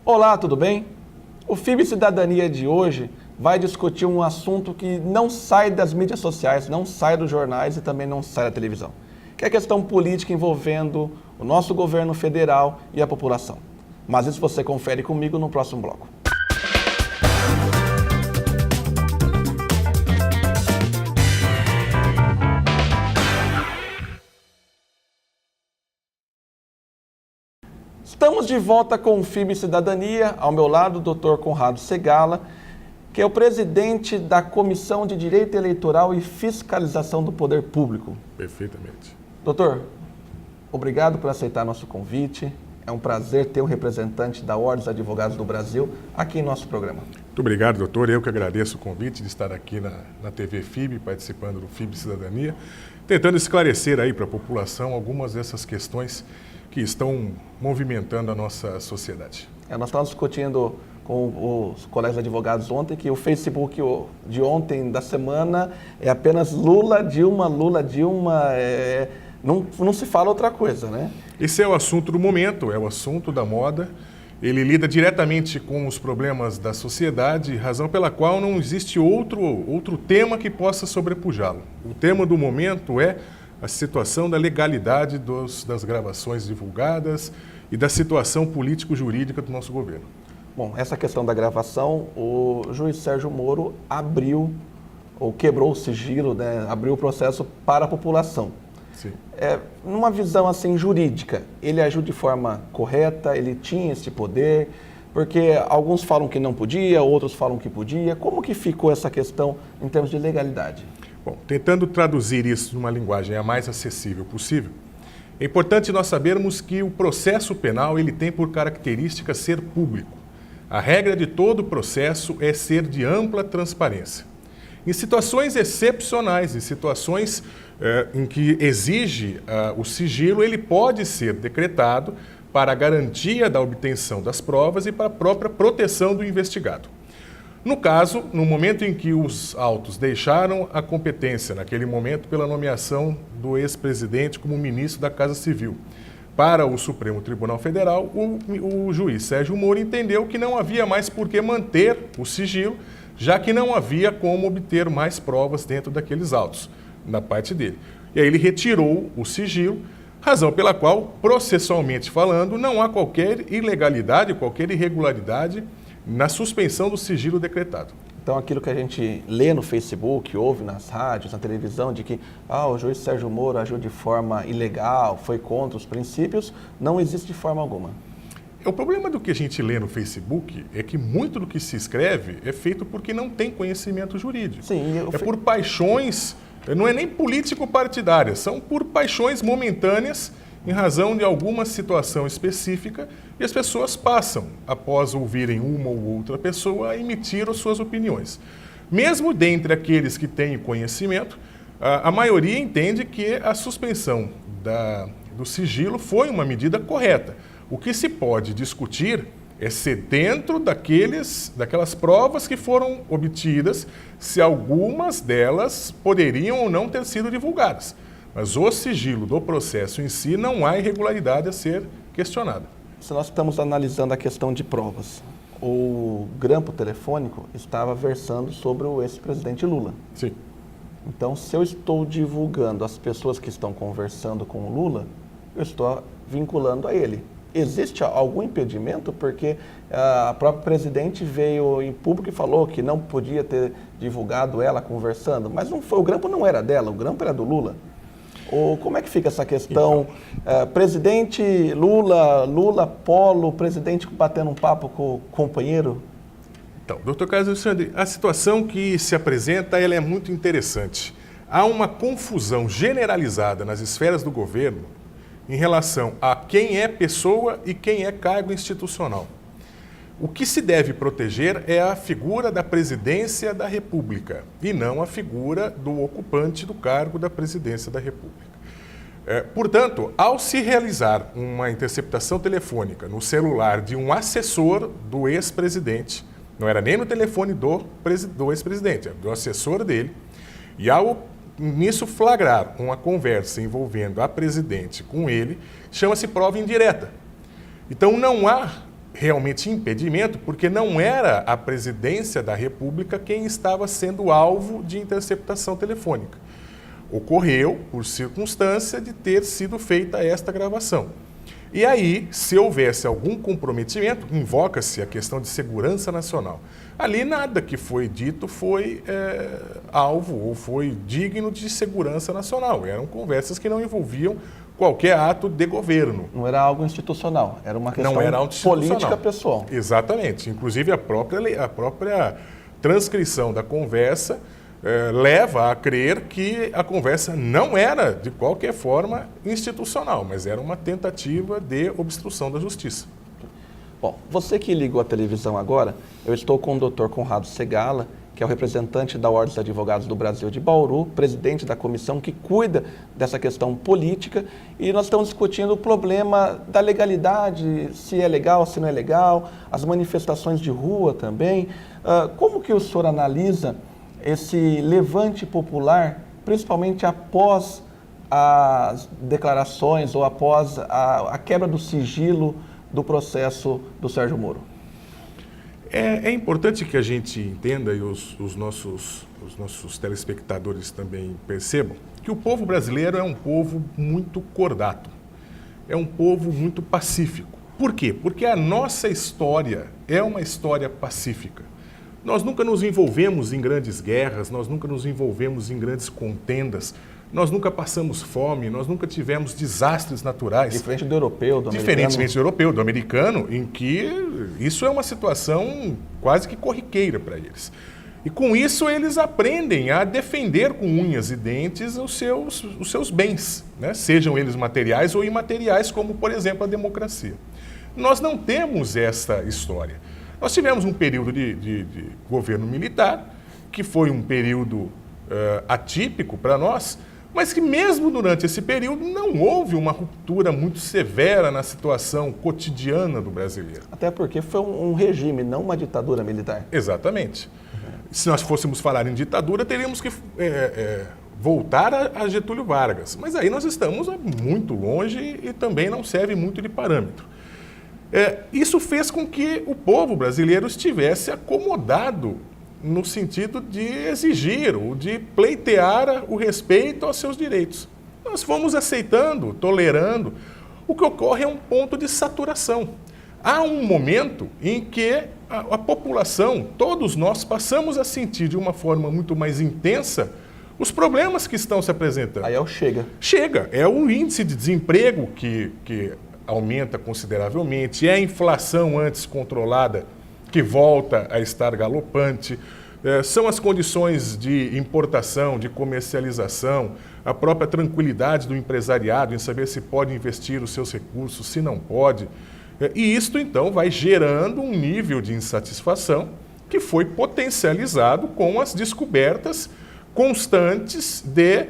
Olá, tudo bem? O FIB Cidadania de hoje vai discutir um assunto que não sai das mídias sociais, não sai dos jornais e também não sai da televisão, que é a questão política envolvendo o nosso governo federal e a população. Mas isso você confere comigo no próximo bloco. Estamos de volta com o FIB Cidadania, ao meu lado o Dr. Conrado Segala, que é o presidente da Comissão de Direito Eleitoral e Fiscalização do Poder Público. Perfeitamente. Doutor, obrigado por aceitar nosso convite. É um prazer ter um representante da Ordem dos Advogados do Brasil aqui em nosso programa. Muito obrigado, doutor. Eu que agradeço o convite de estar aqui na TV FIB, participando do FIB Cidadania, tentando esclarecer aí para a população algumas dessas questões que estão movimentando a nossa sociedade. Nós estávamos discutindo com os colegas advogados ontem que o Facebook de ontem, da semana, é apenas Lula, Dilma, não se fala outra coisa, né? Esse é o assunto do momento, é o assunto da moda. Ele lida diretamente com os problemas da sociedade, razão pela qual não existe outro tema que possa sobrepujá-lo. O tema do momento é a situação da legalidade das gravações divulgadas e da situação político-jurídica do nosso governo. Bom, essa questão da gravação, o juiz Sérgio Moro quebrou o sigilo, né, abriu o processo para a população. Sim. Numa visão assim jurídica, ele agiu de forma correta, ele tinha esse poder, porque alguns falam que não podia, outros falam que podia. Como que ficou essa questão em termos de legalidade? Bom, tentando traduzir isso numa linguagem a mais acessível possível, é importante nós sabermos que o processo penal ele tem por característica ser público. A regra de todo processo é ser de ampla transparência. Em situações excepcionais, em situações em que exige o sigilo, ele pode ser decretado para a garantia da obtenção das provas e para a própria proteção do investigado. No caso, no momento em que os autos deixaram a competência, naquele momento, pela nomeação do ex-presidente como ministro da Casa Civil para o Supremo Tribunal Federal, o juiz Sérgio Moro entendeu que não havia mais por que manter o sigilo, já que não havia como obter mais provas dentro daqueles autos, da parte dele. E aí ele retirou o sigilo, razão pela qual, processualmente falando, não há qualquer ilegalidade, qualquer irregularidade na suspensão do sigilo decretado. Então, aquilo que a gente lê no Facebook, ouve nas rádios, na televisão, de que o juiz Sérgio Moro agiu de forma ilegal, foi contra os princípios, não existe de forma alguma. O problema do que a gente lê no Facebook é que muito do que se escreve é feito porque não tem conhecimento jurídico. Sim, por paixões, não é nem político-partidárias, são por paixões momentâneas em razão de alguma situação específica e as pessoas passam, após ouvirem uma ou outra pessoa, a emitir as suas opiniões. Mesmo dentre aqueles que têm conhecimento, a maioria entende que a suspensão do sigilo foi uma medida correta. O que se pode discutir é se dentro daquelas provas que foram obtidas, se algumas delas poderiam ou não ter sido divulgadas. Mas o sigilo do processo em si não há irregularidade a ser questionada. Se nós estamos analisando a questão de provas, o grampo telefônico estava versando sobre o ex-presidente Lula. Sim. Então, se eu estou divulgando as pessoas que estão conversando com o Lula, eu estou vinculando a ele. Existe algum impedimento? Porque a própria presidente veio em público e falou que não podia ter divulgado ela conversando, mas não foi, o grampo não era dela, o grampo era do Lula. Como é que fica essa questão? Presidente Lula, Polo, presidente batendo um papo com o companheiro? Então, doutor Carlos Alexandre, a situação que se apresenta ela é muito interessante. Há uma confusão generalizada nas esferas do governo em relação a quem é pessoa e quem é cargo institucional. O que se deve proteger é a figura da presidência da República e não a figura do ocupante do cargo da presidência da República. Portanto, ao se realizar uma interceptação telefônica no celular de um assessor do ex-presidente, não era nem no telefone do ex-presidente, era do assessor dele, e ao nisso flagrar uma conversa envolvendo a presidente com ele, chama-se prova indireta. Então não há realmente impedimento, porque não era a presidência da República quem estava sendo alvo de interceptação telefônica. Ocorreu por circunstância de ter sido feita esta gravação. E aí, se houvesse algum comprometimento, invoca-se a questão de segurança nacional. Ali nada que foi dito foi alvo ou foi digno de segurança nacional. Eram conversas que não envolviam qualquer ato de governo. Não era algo institucional, era uma questão política política pessoal. Exatamente. Inclusive, a própria transcrição da conversa leva a crer que a conversa não era, de qualquer forma, institucional, mas era uma tentativa de obstrução da justiça. Bom, você que ligou a televisão agora, eu estou com o Dr. Conrado Segala, que é o representante da Ordem dos Advogados do Brasil de Bauru, presidente da comissão que cuida dessa questão política, e nós estamos discutindo o problema da legalidade, se é legal, se não é legal, as manifestações de rua também. Como que o senhor analisa esse levante popular, principalmente após as declarações ou após a quebra do sigilo do processo do Sérgio Moro? É importante que a gente entenda, e os nossos telespectadores também percebam, que o povo brasileiro é um povo muito cordato, é um povo muito pacífico. Por quê? Porque a nossa história é uma história pacífica. Nós nunca nos envolvemos em grandes guerras, nós nunca nos envolvemos em grandes contendas, nós nunca passamos fome, nós nunca tivemos desastres naturais. Diferente do europeu, do americano. Diferentemente do europeu, do americano, em que isso é uma situação quase que corriqueira para eles. E com isso eles aprendem a defender com unhas e dentes os seus bens, né? Sejam eles materiais ou imateriais, como, por exemplo, a democracia. Nós não temos essa história. Nós tivemos um período de governo militar, que foi um período atípico para nós, mas que mesmo durante esse período não houve uma ruptura muito severa na situação cotidiana do brasileiro. Até porque foi um regime, não uma ditadura militar. Exatamente. Se nós fôssemos falar em ditadura, teríamos que voltar a Getúlio Vargas. Mas aí nós estamos muito longe e também não serve muito de parâmetro. Isso fez com que o povo brasileiro estivesse acomodado no sentido de exigir ou de pleitear o respeito aos seus direitos. Nós fomos aceitando, tolerando. O que ocorre é um ponto de saturação. Há um momento em que a população, todos nós, passamos a sentir de uma forma muito mais intensa os problemas que estão se apresentando. Aí é o chega. Chega. É o índice de desemprego que aumenta consideravelmente, é a inflação antes controlada que volta a estar galopante, são as condições de importação, de comercialização, a própria tranquilidade do empresariado em saber se pode investir os seus recursos, se não pode. E isto, então, vai gerando um nível de insatisfação que foi potencializado com as descobertas constantes de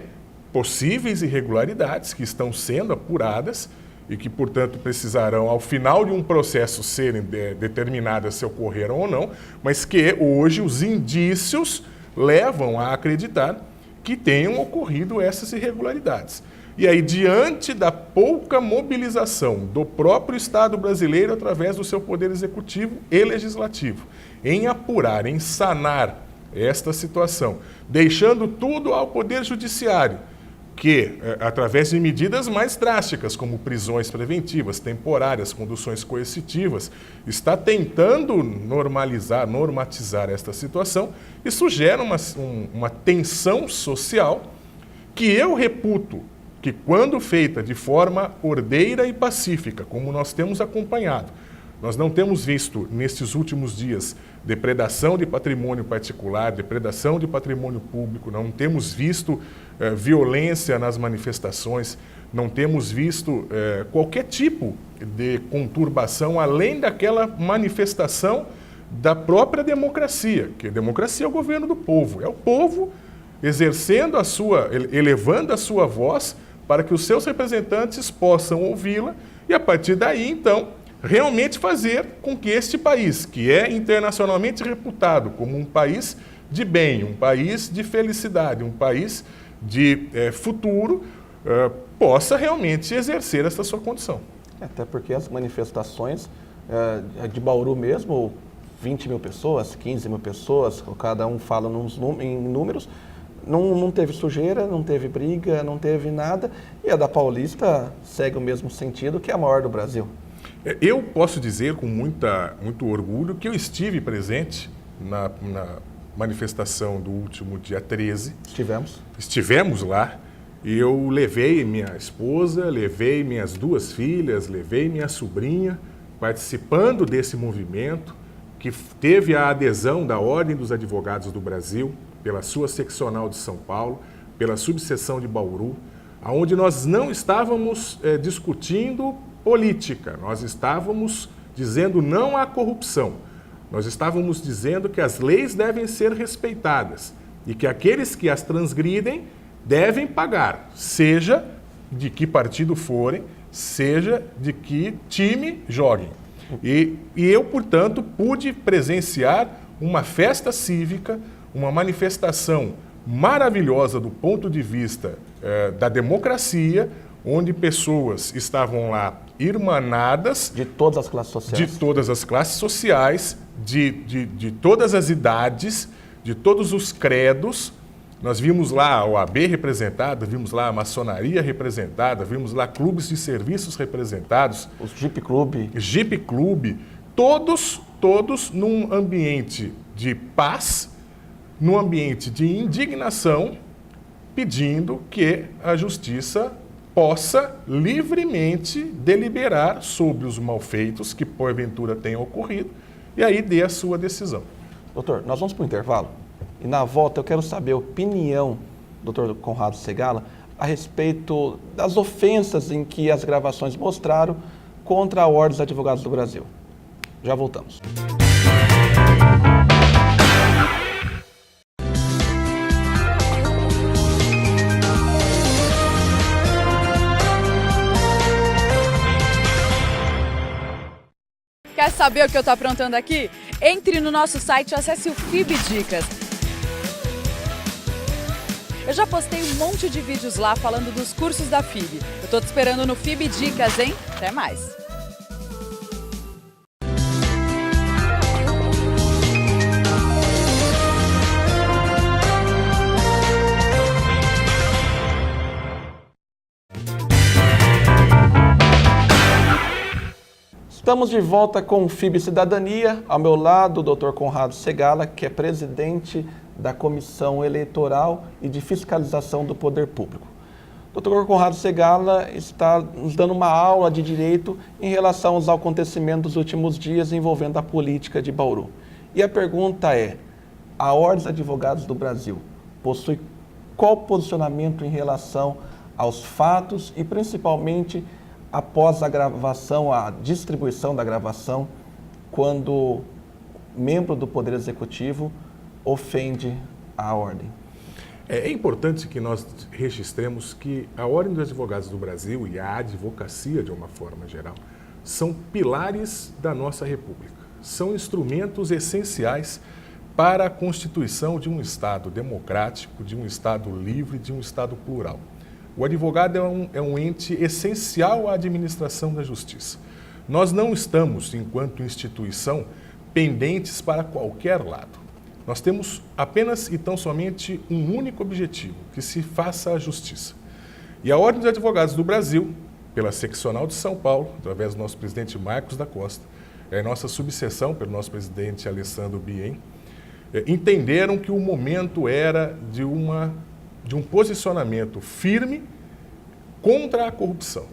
possíveis irregularidades que estão sendo apuradas e que, portanto, precisarão, ao final de um processo, serem determinadas se ocorreram ou não, mas que hoje os indícios levam a acreditar que tenham ocorrido essas irregularidades. E aí, diante da pouca mobilização do próprio Estado brasileiro, através do seu poder executivo e legislativo, em apurar, em sanar esta situação, deixando tudo ao poder judiciário, que, através de medidas mais drásticas, como prisões preventivas, temporárias, conduções coercitivas, está tentando normatizar esta situação, isso gera uma tensão social que eu reputo que, quando feita de forma ordeira e pacífica, como nós temos acompanhado, nós não temos visto, nestes últimos dias, depredação de patrimônio particular, depredação de patrimônio público, não temos visto violência nas manifestações, não temos visto qualquer tipo de conturbação, além daquela manifestação da própria democracia, que a democracia é o governo do povo, é o povo exercendo elevando a sua voz para que os seus representantes possam ouvi-la e, a partir daí, então, realmente fazer com que este país, que é internacionalmente reputado como um país de bem, um país de felicidade, um país de futuro, possa realmente exercer essa sua condição. Até porque as manifestações de Bauru mesmo, 20 mil pessoas, 15 mil pessoas, cada um fala em números, não teve sujeira, não teve briga, não teve nada, e a da Paulista segue o mesmo sentido, que é a maior do Brasil. Eu posso dizer com muito orgulho que eu estive presente na manifestação do último dia 13. Estivemos lá e eu levei minha esposa, levei minhas 2 filhas, levei minha sobrinha, participando desse movimento que teve a adesão da Ordem dos Advogados do Brasil, pela sua seccional de São Paulo, pela subseção de Bauru, onde nós não estávamos discutindo política, nós estávamos dizendo não à corrupção, nós estávamos dizendo que as leis devem ser respeitadas e que aqueles que as transgridem devem pagar, seja de que partido forem, seja de que time joguem. E eu, portanto, pude presenciar uma festa cívica, uma manifestação maravilhosa do ponto de vista da democracia, onde pessoas estavam lá irmanadas... De todas as classes sociais. De todas as classes sociais, de todas as idades, de todos os credos. Nós vimos lá a OAB representada, vimos lá a maçonaria representada, vimos lá clubes de serviços representados. Os Jeep Club. Todos num ambiente de paz, num ambiente de indignação, pedindo que a justiça possa livremente deliberar sobre os malfeitos que porventura tenham ocorrido e aí dê a sua decisão. Doutor, nós vamos para o intervalo e na volta eu quero saber a opinião do doutor Conrado Segala a respeito das ofensas em que as gravações mostraram contra a Ordem dos Advogados do Brasil. Já voltamos. Quer saber o que eu estou aprontando aqui? Entre no nosso site e acesse o FIB Dicas. Eu já postei um monte de vídeos lá falando dos cursos da FIB. Eu estou te esperando no FIB Dicas, hein? Até mais! Estamos de volta com o FIB Cidadania. Ao meu lado, o Dr. Conrado Segala, que é presidente da Comissão Eleitoral e de Fiscalização do Poder Público. O Dr. Conrado Segala está nos dando uma aula de direito em relação aos acontecimentos dos últimos dias envolvendo a política de Bauru. E a pergunta é, a Ordem dos Advogados do Brasil possui qual posicionamento em relação aos fatos e principalmente após a gravação, a distribuição da gravação, quando membro do Poder Executivo ofende a ordem? É importante que nós registremos que a Ordem dos Advogados do Brasil e a advocacia, de uma forma geral, são pilares da nossa República. São instrumentos essenciais para a constituição de um Estado democrático, de um Estado livre, de um Estado plural. O advogado é um ente essencial à administração da justiça. Nós não estamos, enquanto instituição, pendentes para qualquer lado. Nós temos apenas e tão somente um único objetivo, que se faça a justiça. E a Ordem dos Advogados do Brasil, pela seccional de São Paulo, através do nosso presidente Marcos da Costa, e a nossa subseção pelo nosso presidente Alessandro Bien, entenderam que o momento era de um posicionamento firme contra a corrupção.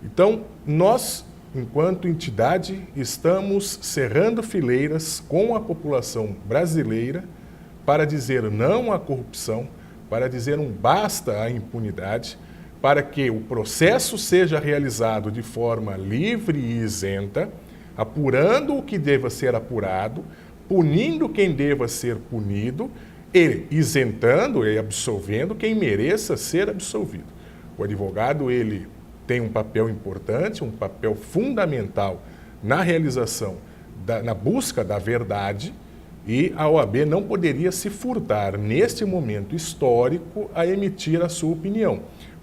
Então, nós, enquanto entidade, estamos cerrando fileiras com a população brasileira para dizer não à corrupção, para dizer um basta à impunidade, para que o processo seja realizado de forma livre e isenta, apurando o que deva ser apurado, punindo quem deva ser punido, e isentando e absolvendo quem mereça ser absolvido. O advogado, ele tem um papel importante, um papel fundamental na realização, na busca da verdade, e a OAB não poderia se furtar, neste momento histórico, a emitir a sua opinião.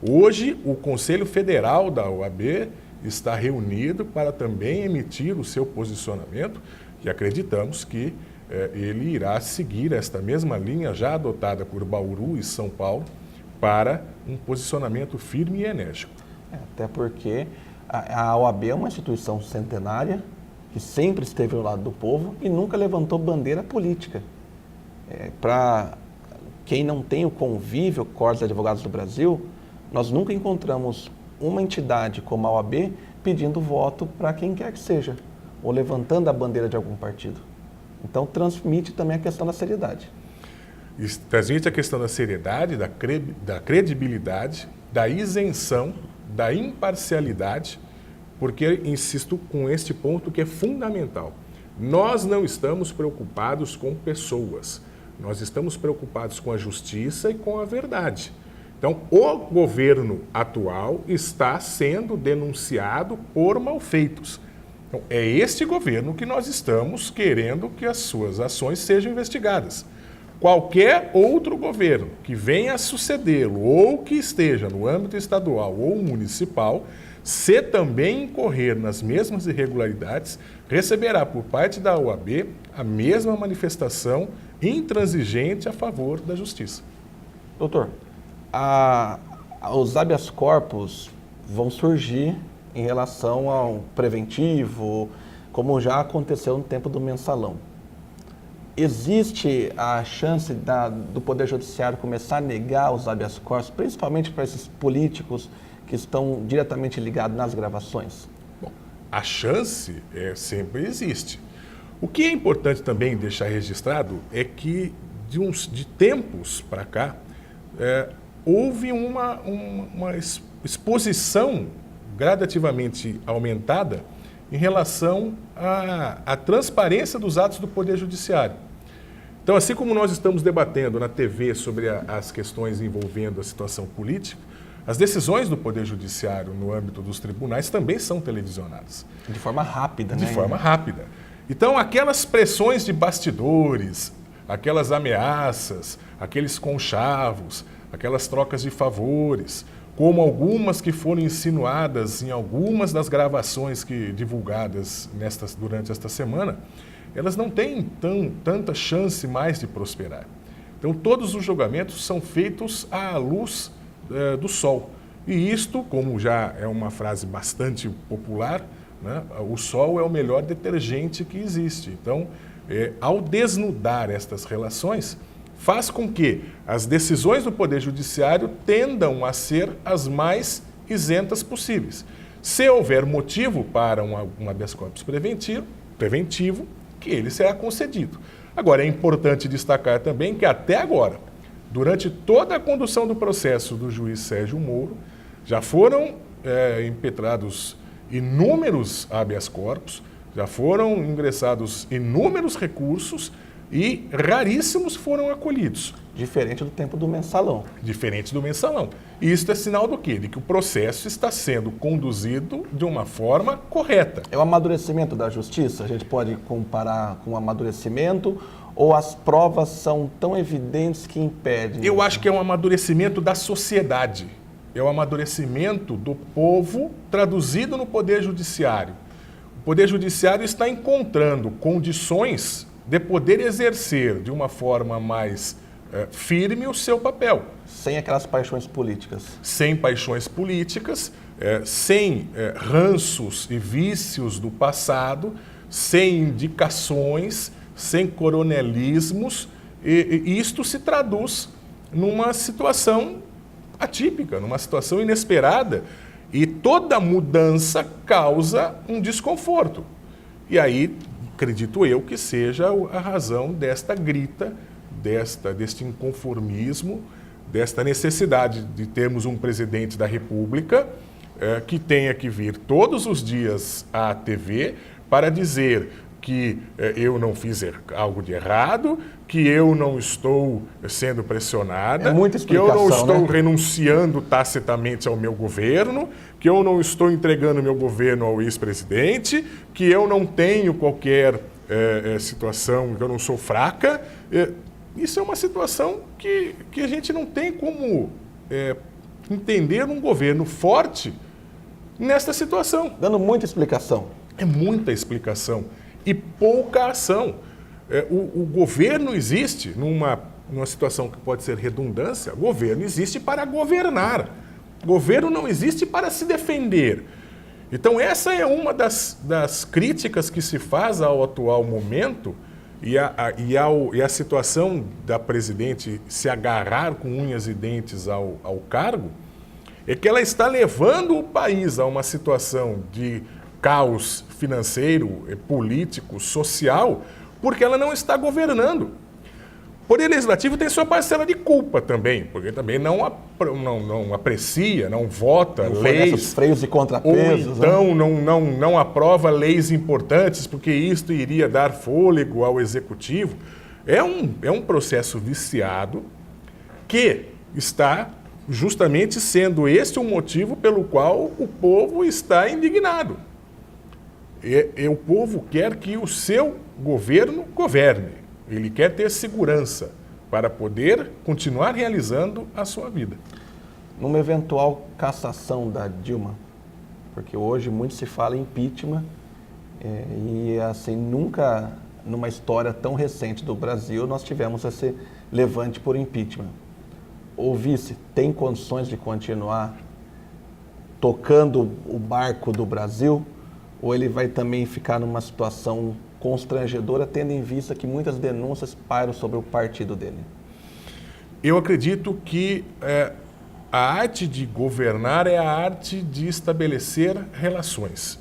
Hoje, o Conselho Federal da OAB está reunido para também emitir o seu posicionamento e acreditamos que ele irá seguir esta mesma linha já adotada por Bauru e São Paulo para um posicionamento firme e enérgico. Até porque a OAB é uma instituição centenária que sempre esteve ao lado do povo e nunca levantou bandeira política. Para quem não tem o convívio com os advogados do Brasil, nós nunca encontramos uma entidade como a OAB pedindo voto para quem quer que seja, ou levantando a bandeira de algum partido. Então, transmite também a questão da seriedade. Isso transmite a questão da seriedade, da credibilidade, da isenção, da imparcialidade, porque, insisto, com este ponto que é fundamental. Nós não estamos preocupados com pessoas, nós estamos preocupados com a justiça e com a verdade. Então, o governo atual está sendo denunciado por malfeitos. Então, é este governo que nós estamos querendo que as suas ações sejam investigadas. Qualquer outro governo que venha a sucedê-lo ou que esteja no âmbito estadual ou municipal, se também incorrer nas mesmas irregularidades, receberá por parte da OAB a mesma manifestação intransigente a favor da justiça. Doutor, os habeas corpus vão surgir em relação ao preventivo, como já aconteceu no tempo do mensalão. Existe a chance do Poder Judiciário começar a negar os habeas corpus, principalmente para esses políticos que estão diretamente ligados nas gravações? Bom, a chance sempre existe. O que é importante também deixar registrado é que de tempos para cá houve uma exposição gradativamente aumentada em relação à transparência dos atos do Poder Judiciário. Então, assim como nós estamos debatendo na TV sobre as questões envolvendo a situação política, as decisões do Poder Judiciário no âmbito dos tribunais também são televisionadas. De forma rápida, né? De forma rápida. Então, aquelas pressões de bastidores, aquelas ameaças, aqueles conchavos, aquelas trocas de favores, como algumas que foram insinuadas em algumas das gravações divulgadas durante esta semana, elas não têm tanta chance mais de prosperar. Então, todos os julgamentos são feitos à luz do sol. E isto, como já é uma frase bastante popular, né, o sol é o melhor detergente que existe. Então, ao desnudar estas relações, faz com que as decisões do Poder Judiciário tendam a ser as mais isentas possíveis. Se houver motivo para um habeas corpus preventivo, que ele será concedido. Agora, é importante destacar também que até agora, durante toda a condução do processo do juiz Sérgio Moro, já foram impetrados inúmeros habeas corpus, já foram ingressados inúmeros recursos e raríssimos foram acolhidos. Diferente do tempo do mensalão. Diferente do mensalão. E isso é sinal do quê? De que o processo está sendo conduzido de uma forma correta. É o amadurecimento da justiça? A gente pode comparar com o amadurecimento ou as provas são tão evidentes que impedem? Eu acho que é um amadurecimento da sociedade. É o amadurecimento do povo traduzido no Poder Judiciário. O Poder Judiciário está encontrando condições de poder exercer de uma forma mais firme o seu papel. Sem aquelas paixões políticas. Sem paixões políticas, sem ranços e vícios do passado, sem indicações, sem coronelismos. E isto se traduz numa situação atípica, numa situação inesperada. E toda mudança causa um desconforto. E aí, acredito eu que seja a razão desta grita, deste inconformismo, desta necessidade de termos um presidente da República que tenha que vir todos os dias à TV para dizer que eu não fiz algo de errado, que eu não estou sendo pressionada, que eu não estou renunciando tacitamente ao meu governo, que eu não estou entregando meu governo ao ex-presidente, que eu não tenho qualquer situação, que eu não sou fraca. Isso é uma situação que a gente não tem como entender um governo forte nesta situação. Dando muita explicação. É muita explicação e pouca ação. O governo existe numa situação que pode ser redundância, o governo existe para governar. O governo não existe para se defender. Então essa é uma das críticas que se faz ao atual momento e a situação da presidente se agarrar com unhas e dentes ao cargo, é que ela está levando o país a uma situação de caos financeiro, político, social, porque ela não está governando. O Poder Legislativo tem sua parcela de culpa também, porque também não aprecia, não vota Não leis, os freios e contrapesos. ou então não aprova leis importantes, porque isto iria dar fôlego ao Executivo. É um processo viciado que está justamente sendo este o motivo pelo qual o povo está indignado. O povo quer que o seu governo governe. Ele quer ter segurança para poder continuar realizando a sua vida. Numa eventual cassação da Dilma, porque hoje muito se fala em impeachment, e assim, nunca numa história tão recente do Brasil nós tivemos esse levante por impeachment. O vice tem condições de continuar tocando o barco do Brasil, ou ele vai também ficar numa situação constrangedora, tendo em vista que muitas denúncias pairam sobre o partido dele? Eu acredito que a arte de governar é a arte de estabelecer relações.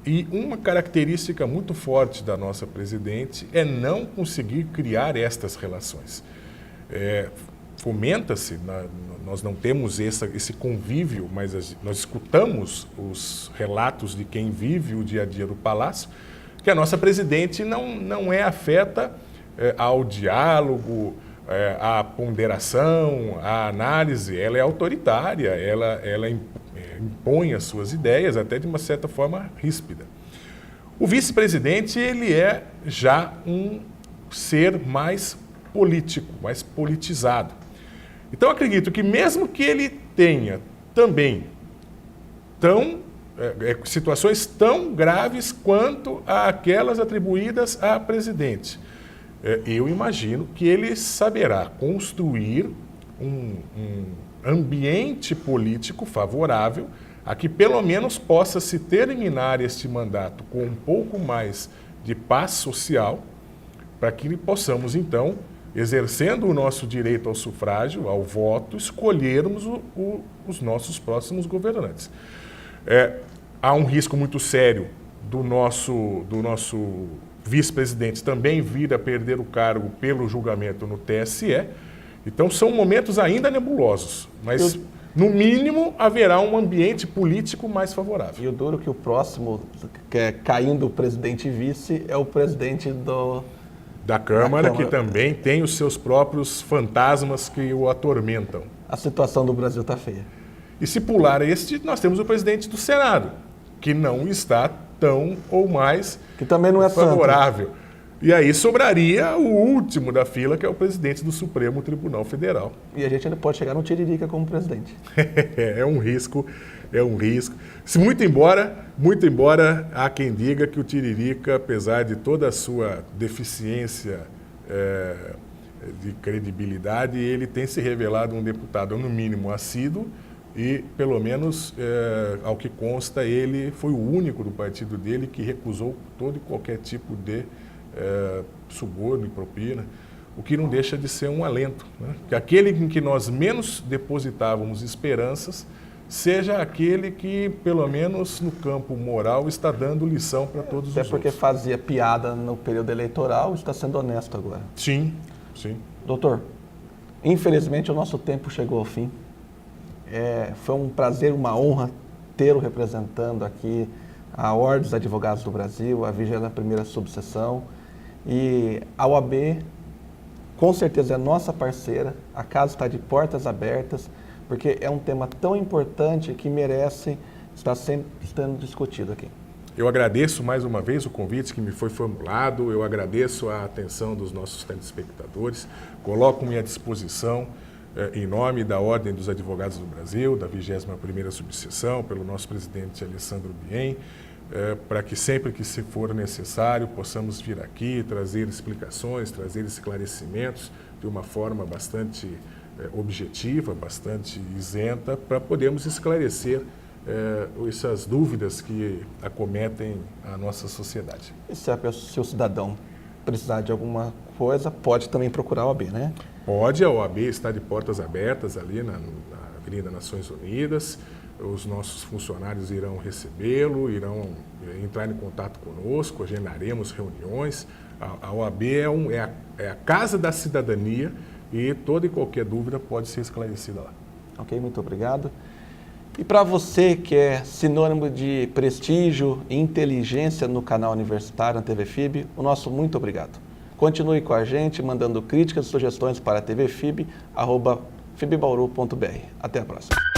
E uma característica muito forte da nossa presidente é não conseguir criar estas relações. Fomenta-se, nós não temos esse convívio, mas nós escutamos os relatos de quem vive o dia a dia do Palácio, que a nossa presidente não é afeta ao diálogo, à ponderação, à análise. Ela é autoritária, ela impõe as suas ideias, até de uma certa forma ríspida. O vice-presidente, ele é já um ser mais político, mais politizado. Então, acredito que mesmo que ele tenha também situações tão graves quanto aquelas atribuídas à presidente, eu imagino que ele saberá construir um ambiente político favorável a que pelo menos possa se terminar este mandato com um pouco mais de paz social, para que possamos então, exercendo o nosso direito ao sufrágio, ao voto, escolhermos os nossos próximos governantes. Há um risco muito sério do nosso vice-presidente também vir a perder o cargo pelo julgamento no TSE. Então, são momentos ainda nebulosos, mas, no mínimo, haverá um ambiente político mais favorável. E o duro que o próximo, caindo o presidente e vice, é o presidente da Câmara, que também tem os seus próprios fantasmas que o atormentam. A situação do Brasil está feia. E se pular nós temos o presidente do Senado, que não está tão ou mais que também não é favorável. Santo. E aí sobraria o último da fila, que é o presidente do Supremo Tribunal Federal. E a gente ainda pode chegar no Tiririca como presidente. É um risco. Muito embora há quem diga que o Tiririca, apesar de toda a sua deficiência de credibilidade, ele tem se revelado um deputado, no mínimo, assíduo, e, pelo menos, ao que consta, ele foi o único do partido dele que recusou todo e qualquer tipo de suborno e propina, o que não deixa de ser um alento, né? Que aquele em que nós menos depositávamos esperanças seja aquele que, pelo menos no campo moral, está dando lição para todos os outros. Até porque fazia piada no período eleitoral, está sendo honesto agora. Sim. Doutor, infelizmente o nosso tempo chegou ao fim. Foi um prazer, uma honra tê-lo representando aqui a Ordem dos Advogados do Brasil, a 21ª Subseção, e a OAB, com certeza é nossa parceira, a casa está de portas abertas, porque é um tema tão importante que merece estar sempre sendo discutido aqui. Eu agradeço mais uma vez o convite que me foi formulado, eu agradeço a atenção dos nossos telespectadores, coloco-me à disposição em nome da Ordem dos Advogados do Brasil, da 21ª Subseção, pelo nosso presidente Alessandro Bien, para que sempre que se for necessário possamos vir aqui trazer explicações, trazer esclarecimentos de uma forma bastante objetiva, bastante isenta, para podermos esclarecer essas dúvidas que acometem a nossa sociedade. E se o cidadão precisar de alguma coisa, pode também procurar a OAB, né? Pode, a OAB está de portas abertas ali na Avenida Nações Unidas. Os nossos funcionários irão recebê-lo, irão entrar em contato conosco, agendaremos reuniões. A OAB é a casa da cidadania e toda e qualquer dúvida pode ser esclarecida lá. Ok, muito obrigado. E para você que é sinônimo de prestígio e inteligência no canal universitário, na TV FIB, o nosso muito obrigado. Continue com a gente, mandando críticas e sugestões para tvfib@fibbauru.br. Até a próxima.